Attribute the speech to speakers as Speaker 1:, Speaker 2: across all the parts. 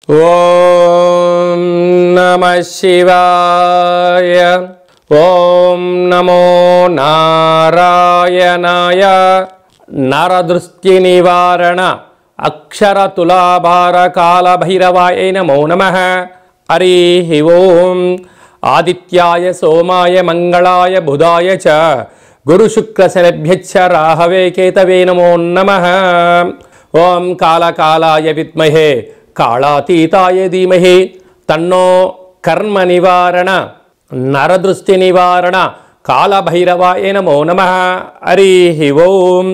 Speaker 1: ఓం నమః శివాయ. ఓం నమో నారాయణాయ. నరదృష్టి నివారణ అక్షర తులాభార కాల భైరవాయ నమో నమః. హరి ఓం. ఆదిత్యాయ సోమాయ మంగళాయ బుధాయ చ గురు శుక్ర శనిభ్యశ్చ రాహవే కేతవే నమో నమః. ఓం కాళకాలాయ విద్మహే కాళాతీతాయ ధీమహి తన్నో కర్మ నివారణ నరదృష్టి నివారణ కాళభైరవాయ నమో నమః. హరి ఓం.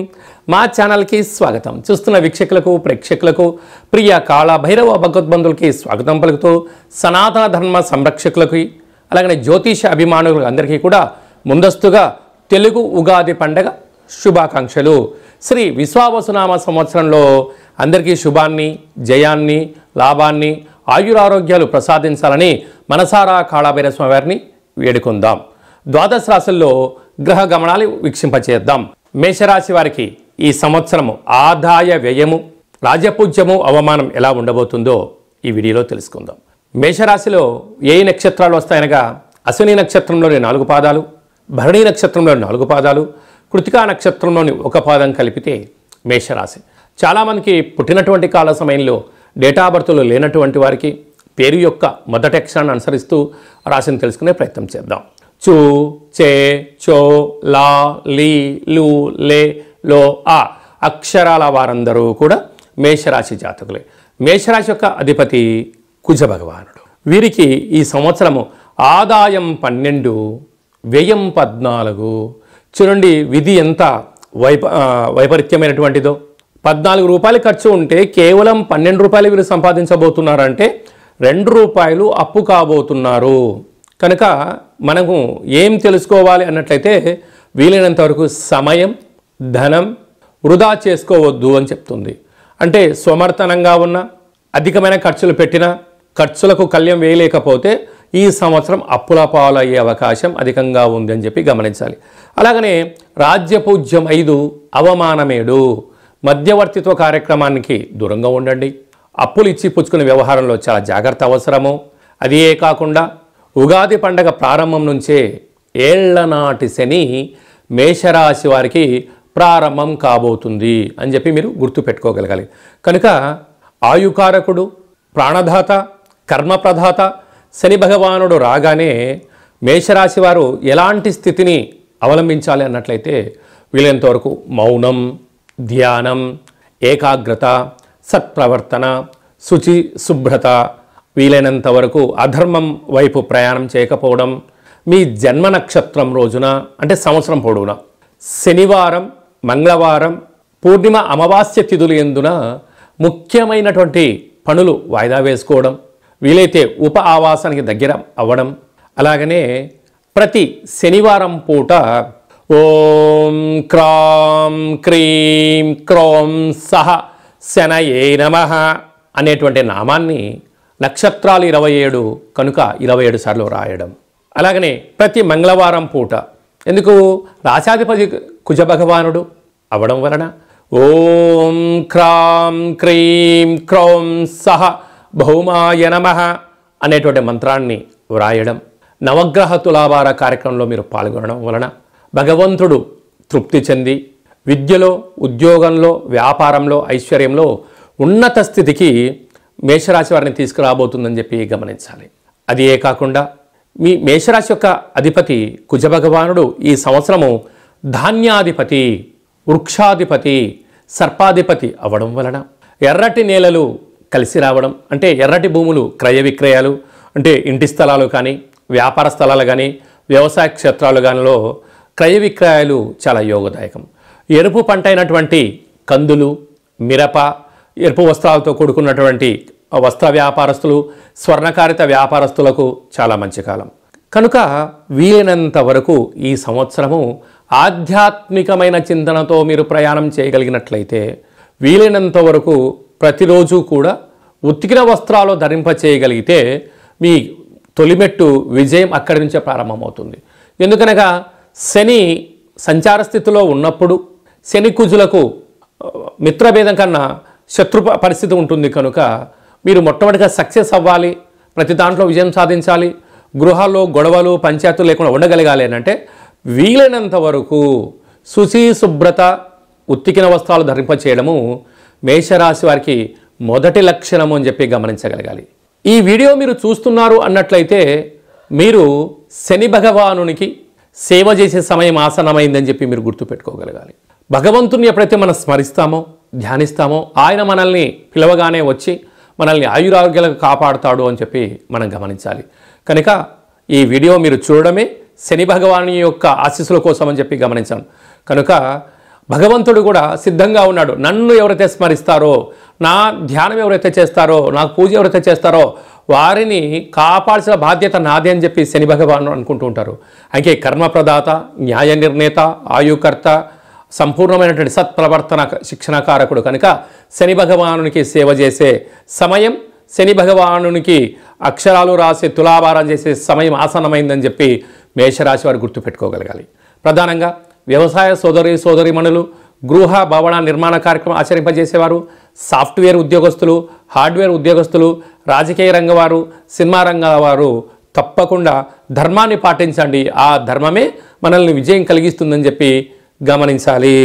Speaker 1: మా ఛానల్కి స్వాగతం. చూస్తున్న వీక్షకులకు ప్రేక్షకులకు ప్రియ కాళభైరవ భగవద్బంధులకి స్వాగతం పలుకుతూ సనాతన ధర్మ సంరక్షకులకి అలాగనే జ్యోతిష అభిమానులకు అందరికీ కూడా ముందస్తుగా తెలుగు ఉగాది పండగ శుభాకాంక్షలు. శ్రీ విశ్వావసునామ సంవత్సరంలో అందరికీ శుభాన్ని, జయాన్ని, లాభాన్ని, ఆయురారోగ్యాలు ప్రసాదించాలని మనసారా కాళభైరవ స్వామి వారిని వేడుకుందాం. ద్వాదశ రాశుల్లో గ్రహ గమనాలు వీక్షింపచేద్దాం. మేషరాశి వారికి ఈ సంవత్సరము ఆదాయ వ్యయము, రాజపూజ్యము, అవమానం ఎలా ఉండబోతుందో ఈ వీడియోలో తెలుసుకుందాం. మేషరాశిలో ఏ నక్షత్రాలు వస్తాయనగా అశ్విని నక్షత్రంలోని 4 పాదాలు, భరణి నక్షత్రంలోని 4 పాదాలు, కృతికా నక్షత్రంలోని 1 పాదం కలిపితే మేషరాశి. చాలామందికి పుట్టినటువంటి కాల సమయంలో డేటా బర్త్లో లేనటువంటి వారికి పేరు యొక్క మొదటి అక్షరాన్ని అనుసరిస్తూ రాశిని తెలుసుకునే ప్రయత్నం చేద్దాం. చు, చే, చో, లా, లీ, లు, లే, లో, ఆ అక్షరాల వారందరూ కూడా మేషరాశి జాతకులే. మేషరాశి యొక్క అధిపతి కుజ భగవానుడు. వీరికి ఈ సంవత్సరము ఆదాయం 12, వ్యయం 14. చూడండి విధి ఎంత వైపరీత్యమైనటువంటిదో. 14 రూపాయలు ఖర్చు ఉంటే కేవలం 12 రూపాయలు వీరు సంపాదించబోతున్నారంటే 2 రూపాయలు అప్పు కాబోతున్నారు. కనుక మనము ఏం తెలుసుకోవాలి అన్నట్లయితే వీలైనంత వరకు సమయం, ధనం వృధా చేసుకోవద్దు అని చెప్తుంది. అంటే స్వమర్థనంగా ఉన్న అధికమైన ఖర్చులు పెట్టిన ఖర్చులకు కళ్యం వేయలేకపోతే ఈ సంవత్సరం అప్పుల పాలయ్యే అవకాశం అధికంగా ఉంది అని చెప్పి గమనించాలి. అలాగనే రాజ్యపూజ్యం 5, అవమానం 7. మధ్యవర్తిత్వ కార్యక్రమానికి దూరంగా ఉండండి. అప్పులు ఇచ్చి పుచ్చుకునే వ్యవహారంలో చాలా జాగ్రత్త అవసరము. అదే కాకుండా ఉగాది పండగ ప్రారంభం నుంచే ఏళ్లనాటి శని మేషరాశి వారికి ప్రారంభం కాబోతుంది అని చెప్పి మీరు గుర్తుపెట్టుకోగలగాలి. కనుక ఆయుకారకుడు, ప్రాణదాత, కర్మప్రదాత శని భగవానుడు రాగానే మేషరాశి వారు ఎలాంటి స్థితిని అవలంబించాలి అన్నట్లయితే వీలైనంతవరకు మౌనం, ధ్యానం, ఏకాగ్రత, సత్ప్రవర్తన, శుచి, శుభ్రత, వీలైనంత వరకు అధర్మం వైపు ప్రయాణం చేయకపోవడం. మీ జన్మ నక్షత్రం రోజున అంటే సంవత్సరం పొడవునా శనివారం, మంగళవారం, పూర్ణిమ, అమావాస్య తిథులు ఎందున ముఖ్యమైనటువంటి పనులు వాయిదా వేసుకోవడం, వీలైతే ఉప ఆవాసానికి దగ్గర అవ్వడం. అలాగనే ప్రతి శనివారం పూట ఓం క్రాం క్రీం క్రోం సహ శనయే నమః అనేటువంటి నామాన్ని నక్షత్రాలు 27 కనుక 27 సార్లు రాయడం. అలాగనే ప్రతి మంగళవారం పూట, ఎందుకు రాశాధిపతి కుజ భగవానుడు అవడం వలన ఓం క్రాం క్రీం క్రౌం సహ భౌమాయ నమః అనేటువంటి మంత్రాన్ని వ్రాయడం. నవగ్రహ తులాభార కార్యక్రమంలో మీరు పాల్గొనడం వలన భగవంతుడు తృప్తి చెంది విద్యలో, ఉద్యోగంలో, వ్యాపారంలో, ఐశ్వర్యంలో ఉన్నత స్థితికి మేషరాశి వారిని తీసుకురాబోతుందని చెప్పి గమనించాలి. అది కాకుండా మీ మేషరాశి యొక్క అధిపతి కుజ భగవానుడు ఈ సంవత్సరము ధాన్యాధిపతి, వృక్షాధిపతి, సర్పాధిపతి అవ్వడం వలన ఎర్రటి నేలలు కలిసి రావడం, అంటే ఎర్రటి భూములు క్రయ విక్రయాలు, అంటే ఇంటి స్థలాలు కానీ, వ్యాపార స్థలాలు కానీ, వ్యవసాయ క్షేత్రాలు కానిలో క్రయ విక్రయాలు చాలా యోగదాయకం. ఎరుపు పంట అయినటువంటి కందులు, మిరప, ఎరుపు వస్త్రాలతో కూడుకున్నటువంటి వస్త్ర వ్యాపారస్తులు, స్వర్ణకారిత వ్యాపారస్తులకు చాలా మంచి కాలం. కనుక వీలైనంత వరకు ఈ సంవత్సరము ఆధ్యాత్మికమైన చింతనతో మీరు ప్రయాణం చేయగలిగినట్లయితే వీలైనంత వరకు ప్రతిరోజు కూడా ఉతికిన వస్త్రాలు ధరింప చేయగలిగితే మీ తొలిమెట్టు విజయం అక్కడి నుంచే ప్రారంభమవుతుంది. ఎందుకనగా శని సంచార స్థితిలో ఉన్నప్పుడు శని కుజులకు మిత్రభేదం కన్నా శత్రు పరిస్థితి ఉంటుంది కనుక మీరు మొట్టమొదటిగా సక్సెస్ అవ్వాలి, ప్రతి దాంట్లో విజయం సాధించాలి, గృహాల్లో గొడవలు పంచాయతీలు లేకుండా ఉండగలగాలి అని అంటే వీలైనంత వరకు శుచి శుభ్రత ఉత్తికిన వస్త్రాలు ధరింపచేయడము మేషరాశి వారికి మొదటి లక్షణము అని చెప్పి గమనించగలగాలి. ఈ వీడియో మీరు చూస్తున్నారు అన్నట్లయితే మీరు శని భగవానునికి సేవ చేసే సమయం ఆసన్నమైందని చెప్పి మీరు గుర్తుపెట్టుకోగలగాలి. భగవంతుని ఎప్పుడైతే మనం స్మరిస్తామో ధ్యానిస్తామో ఆయన మనల్ని పిలవగానే వచ్చి మనల్ని ఆయురారోగ్యాలకు కాపాడుతాడు అని చెప్పి మనం గమనించాలి. కనుక ఈ వీడియో మీరు చూడడమే శని భగవాను యొక్క ఆశీస్సుల కోసం అని చెప్పి గమనించాను. కనుక భగవంతుడు కూడా సిద్ధంగా ఉన్నాడు. నన్ను ఎవరైతే స్మరిస్తారో, నా ధ్యానం ఎవరైతే చేస్తారో, నాకు పూజ ఎవరైతే చేస్తారో వారిని కాపాడాల్సిన బాధ్యత నాదే అని చెప్పి శని భగవాను అనుకుంటూ ఉంటారు. అయితే కర్మప్రదాత, న్యాయ నిర్ణేత, ఆయుకర్త, సంపూర్ణమైనటువంటి సత్ప్రవర్తన శిక్షణకారకుడు కనుక శని భగవానునికి సేవ చేసే సమయం, శని భగవానునికి అక్షరాలు రాసే తులాభారం చేసే సమయం ఆసన్నమైందని చెప్పి మేషరాశి వారు గుర్తుపెట్టుకోగలగాలి. ప్రధానంగా వ్యవసాయ సోదరీమణులు, గృహ భవన నిర్మాణ కార్యక్రమం ఆచరింపజేసేవారు, సాఫ్ట్వేర్ ఉద్యోగస్తులు, హార్డ్వేర్ ఉద్యోగస్తులు, రాజకీయ రంగం వారు, సినిమా రంగం వారు తప్పకుండా ధర్మాన్ని పాటించండి. ఆ ధర్మమే మనల్ని విజయం కలిగిస్తుందని చెప్పి గమనించాలి.